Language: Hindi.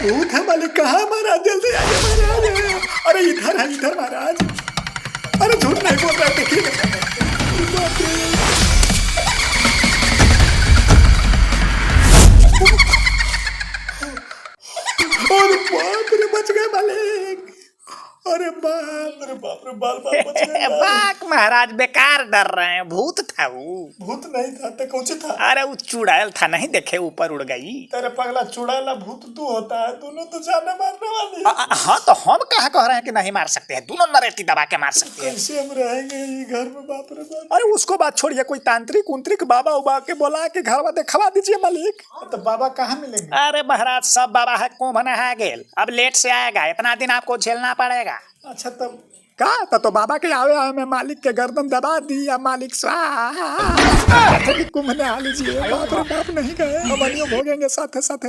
भूत है मालिक, कहाँ महाराज? जल्दी आइए महाराज। अरे इधर है, इधर महाराज। अरे झूठ नहीं बोल रहा, देखिए। बाप रे। अरे बाप रे, बच गए मालिक। अरे बाप रे, बाल बाल बच गए। बाक महाराज बेकार डर रहे हैं, भूत था वो। भूत नहीं था तो कौन था? अरे वो चुड़ैल था, नहीं देखे ऊपर उड़ गई। तेरे पगला, चुड़ैल भूत तू होता है, दोनों तो जाने मारने वाली। हाँ तो हम कहाँ कह रहे हैं कि नहीं मार सकते हैं, दोनों नरेटी दबा के मार सकते हैं। कैसे हम रहेंगे ये घर में? बाप रे बाप। अरे उसको बात छोड़िए, कोई तांत्रिक उंत्रिक बाबा उबा के बोला के घर में दिखवा दीजिए मालिक। तो बाबा कहाँ मिलेंगे? अरे महाराज सब बाबा है, कुंभ नहा गेल, अब लेट से आएगा, इतना दिन आपको झेलना पड़ेगा। अच्छा तब का तो बाबा के आवे आवे में मालिक के गर्दन दबा दी, या मालिक स्वाहा कुंभ नहा लीजिए। बाप रे बाप, नहीं गए, हम भोगेंगे साथे साथे।